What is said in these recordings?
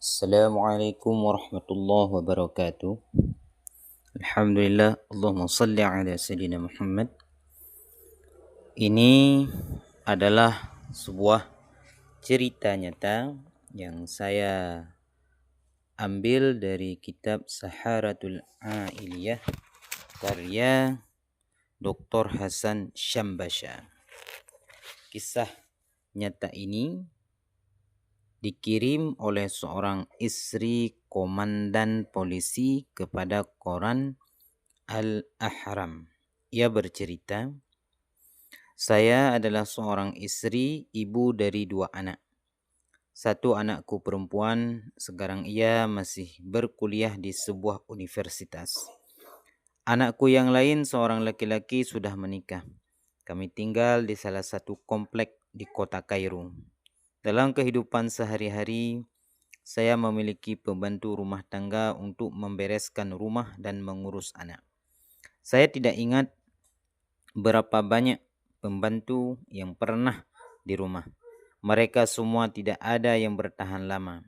Assalamualaikum warahmatullahi wabarakatuh. Alhamdulillah, Allahumma salli ala Sayyidina Muhammad. Ini adalah sebuah cerita nyata yang saya ambil dari kitab Saharatul Ailiyah karya Dr. Hasan Syambasha. Kisah nyata ini dikirim oleh seorang istri komandan polisi kepada koran Al-Ahram. Ia bercerita, "Saya adalah seorang istri, ibu dari 2 anak. Satu anakku perempuan, sekarang ia masih berkuliah di sebuah universitas. Anakku yang lain seorang laki-laki sudah menikah. Kami tinggal di salah satu komplek di kota Kairo. Dalam kehidupan sehari-hari, saya memiliki pembantu rumah tangga untuk membereskan rumah dan mengurus anak. Saya tidak ingat berapa banyak pembantu yang pernah di rumah. Mereka semua tidak ada yang bertahan lama.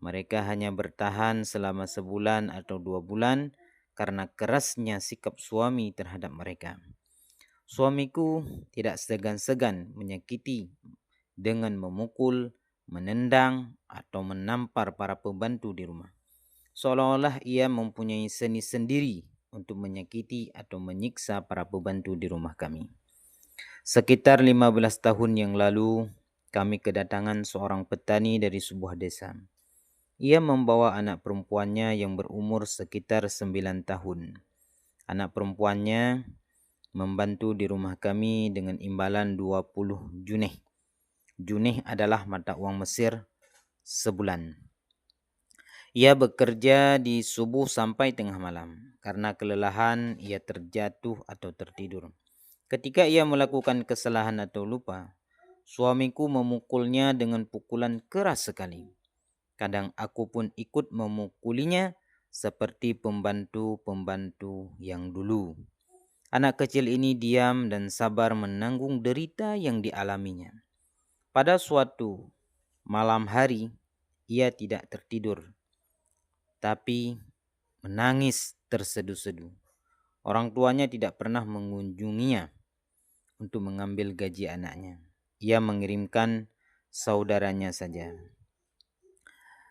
Mereka hanya bertahan selama sebulan atau 2 bulan karena kerasnya sikap suami terhadap mereka. Suamiku tidak segan-segan menyakiti dengan memukul, menendang, atau menampar para pembantu di rumah. Seolah-olah ia mempunyai seni sendiri untuk menyakiti atau menyiksa para pembantu di rumah kami. Sekitar 15 tahun yang lalu, kami kedatangan seorang petani dari sebuah desa. Ia membawa anak perempuannya yang berumur sekitar 9 tahun. Anak perempuannya membantu di rumah kami dengan imbalan 20 junih. Junih adalah mata uang Mesir sebulan. Ia bekerja di subuh sampai tengah malam. Karena kelelahan, ia terjatuh atau tertidur. Ketika ia melakukan kesalahan atau lupa, suamiku memukulnya dengan pukulan keras sekali. Kadang aku pun ikut memukulinya seperti pembantu-pembantu yang dulu. Anak kecil ini diam dan sabar menanggung derita yang dialaminya. Pada suatu malam hari, ia tidak tertidur, tapi menangis terseduh-seduh. Orang tuanya tidak pernah mengunjunginya untuk mengambil gaji anaknya. Ia mengirimkan saudaranya saja.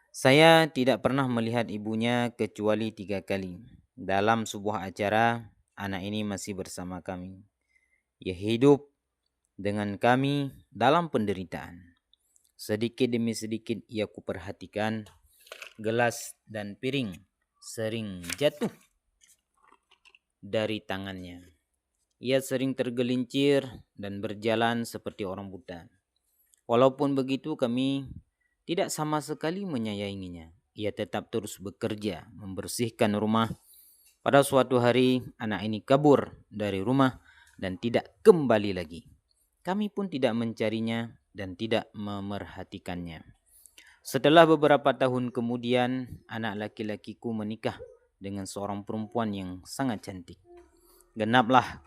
Saya tidak pernah melihat ibunya kecuali 3 kali. Dalam sebuah acara, anak ini masih bersama kami. Ia hidup dengan kami dalam penderitaan. Sedikit demi sedikit ia kuperhatikan, gelas dan piring sering jatuh dari tangannya. Ia sering tergelincir dan berjalan seperti orang buta. Walaupun begitu, kami tidak sama sekali menyayanginya. Ia tetap terus bekerja, membersihkan rumah. Pada suatu hari, anak ini kabur dari rumah dan tidak kembali lagi. Kami pun tidak mencarinya dan tidak memerhatikannya. Setelah beberapa tahun kemudian, anak laki-lakiku menikah dengan seorang perempuan yang sangat cantik. Genaplah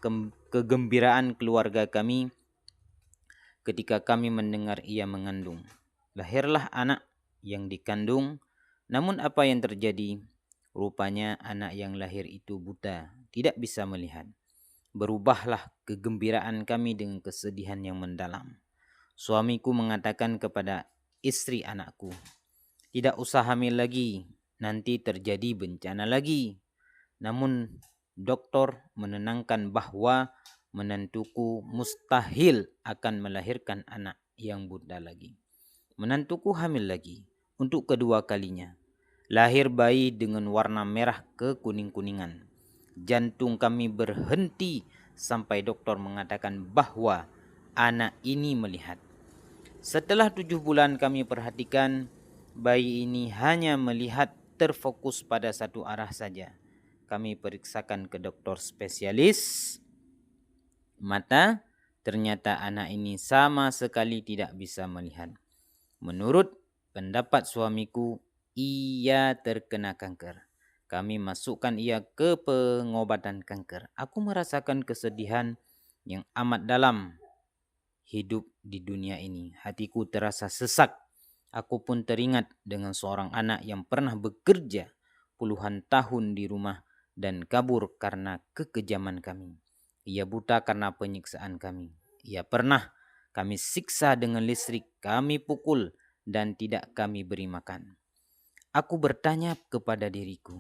kegembiraan keluarga kami ketika kami mendengar ia mengandung. Lahirlah anak yang dikandung, namun apa yang terjadi? Rupanya anak yang lahir itu buta, tidak bisa melihat. Berubahlah kegembiraan kami dengan kesedihan yang mendalam. Suamiku mengatakan kepada istri anakku, "Tidak usah hamil lagi, nanti terjadi bencana lagi." Namun dokter menenangkan bahwa menantuku mustahil akan melahirkan anak yang buta lagi. Menantuku hamil lagi untuk kedua kalinya. Lahir bayi dengan warna merah kekuning-kuningan. Jantung kami berhenti sampai dokter mengatakan bahwa anak ini melihat. Setelah 7 bulan kami perhatikan, bayi ini hanya melihat terfokus pada satu arah saja. Kami periksakan ke dokter spesialis mata, ternyata anak ini sama sekali tidak bisa melihat. Menurut pendapat suamiku, ia terkena kanker. Kami masukkan ia ke pengobatan kanker. Aku merasakan kesedihan yang amat dalam hidup di dunia ini. Hatiku terasa sesak. Aku pun teringat dengan seorang anak yang pernah bekerja puluhan tahun di rumah dan kabur karena kekejaman kami. Ia buta karena penyiksaan kami. Ia pernah kami siksa dengan listrik, kami pukul, dan tidak kami beri makan. Aku bertanya kepada diriku,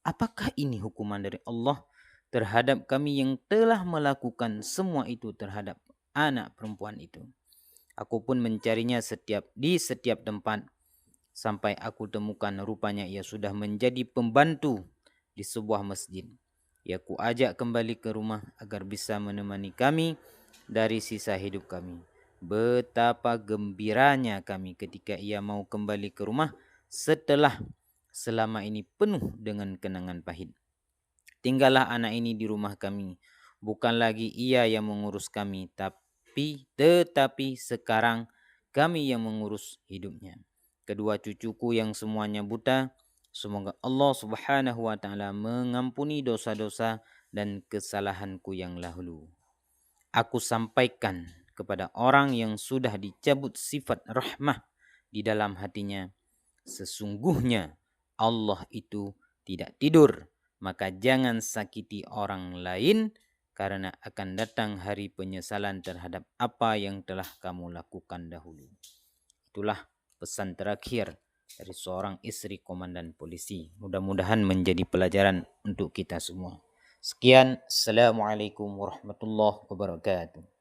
apakah ini hukuman dari Allah terhadap kami yang telah melakukan semua itu terhadap anak perempuan itu? Aku pun mencarinya di setiap tempat sampai aku temukan rupanya ia sudah menjadi pembantu di sebuah masjid. Ia ku ajak kembali ke rumah agar bisa menemani kami dari sisa hidup kami. Betapa gembiranya kami ketika ia mau kembali ke rumah setelah selama ini penuh dengan kenangan pahit. Tinggallah anak ini di rumah kami. Bukan lagi ia yang mengurus kami, tetapi sekarang kami yang mengurus hidupnya. Kedua cucuku yang semuanya buta, semoga Allah Subhanahu wa taala mengampuni dosa-dosa dan kesalahanku yang lalu. Aku sampaikan kepada orang yang sudah dicabut sifat rahmah di dalam hatinya, sesungguhnya Allah itu tidak tidur, maka jangan sakiti orang lain karena akan datang hari penyesalan terhadap apa yang telah kamu lakukan dahulu. Itulah pesan terakhir dari seorang istri komandan polisi. Mudah-mudahan menjadi pelajaran untuk kita semua. Sekian, Assalamualaikum warahmatullahi wabarakatuh.